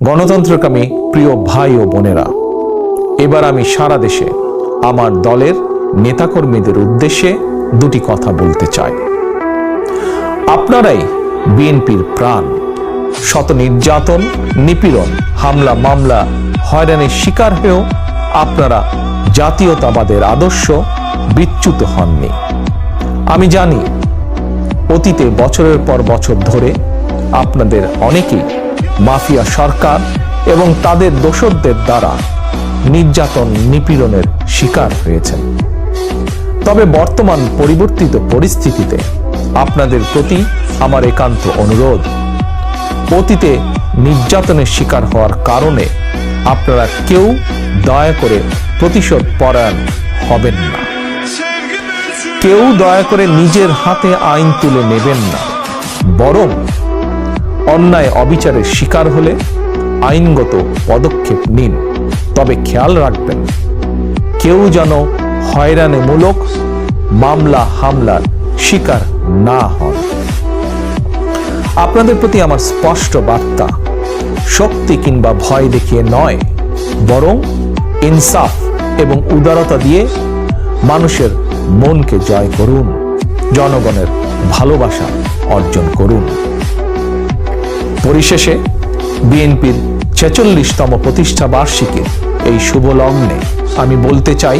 গণতন্ত্রকামী প্রিয় ভাই ও বোনেরা, এবার আমি সারা দেশে আমার দলের নেতাকর্মীদের উদ্দেশ্যে দুটি কথা বলতে চাই। আপনারাই বিএনপির প্রাণ। শত নির্যাতন, নিপীড়ন, হামলা, মামলা, হয়রানির শিকার হয়েও আপনারা জাতীয়তাবাদের আদর্শ বিচ্যুত হননি। আমি জানি অতীতে বছরের পর বছর ধরে আপনাদের অনেকেই মাফিয়া সরকার এবং তাদের দোসরদের দ্বারা নির্যাতন, নিপীড়নের শিকার হয়েছেন। তবে বর্তমান পরিবর্তিত পরিস্থিতিতে আপনাদের প্রতি আমার একান্ত অনুরোধ, অতীতে নির্যাতনের শিকার হওয়ার কারণে আপনারা কেউ দয়া করে প্রতিশোধ পরায়ণ হবেন না। কেউ দয়া করে নিজের হাতে আইন তুলে নেবেন না, বরং অন্যায় অবিচারের শিকার হলে আইনগত পদক্ষেপ নিন। তবে খেয়াল রাখবেন, কেউ যেন হয়রানিমূলক মামলা হামলার শিকার না হন। আপনাদের প্রতি আমার স্পষ্ট বার্তা, শক্তি কিংবা ভয় দেখিয়ে নয়, বরং ইনসাফ এবং উদারতা দিয়ে মানুষের মনকে জয় করুন, জনগণের ভালোবাসা অর্জন করুন। পরিশেষে বিএনপির ৪৬তম প্রতিষ্ঠা বার্ষিকীর এই শুভ লগ্নে আমি বলতে চাই,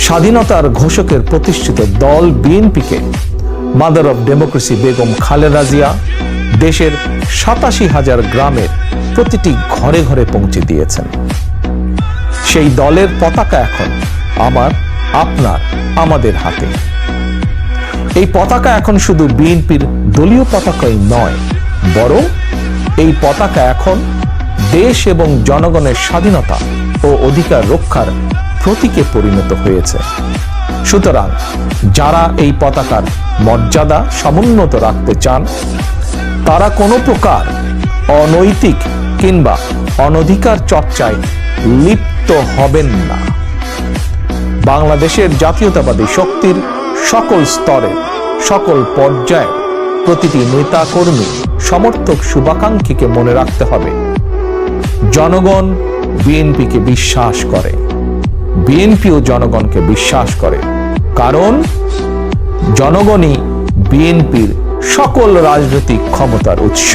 স্বাধীনতার ঘোষকের প্রতিষ্ঠিত দল বিএনপিকে mother of democracy Begum Khaleda Zia দেশের ৮৭,০০০ গ্রামের প্রতিটি ঘরে ঘরে পৌঁছে দিয়েছেন। সেই দলের পতাকা এখন আমার, আপনার, আমাদের হাতে। এই পতাকা এখন শুধু বিএনপির দলীয় পতাকাই নয়, বরং এই পতাকা এখন দেশ এবং জনগণের স্বাধীনতা ও অধিকার রক্ষার প্রতীকে পরিণত হয়েছে। সুতরাং যারা এই পতাকার মর্যাদা সমুন্নত রাখতে চান, তারা কোনো প্রকার অনৈতিক কিংবা অনধিকার চর্চায় লিপ্ত হবেন না। বাংলাদেশের জাতীয়তাবাদী শক্তির সকল স্তরে, সকল পর্যায়ে প্রতিটি নেতা, কর্মী, সমর্থক, শুভাকাঙ্ক্ষীকে মনে রাখতে হবে, জনগণ বিএনপিকে বিশ্বাস করে, বিএনপিও জনগণকে বিশ্বাস করে, কারণ জনগণই বিএনপির সকল রাজনৈতিক ক্ষমতার উৎস।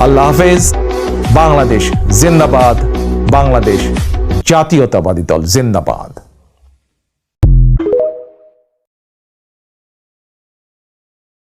আল্লাহ হাফেজ। বাংলাদেশ জিন্দাবাদ। বাংলাদেশ জাতীয়তাবাদী দল জিন্দাবাদ।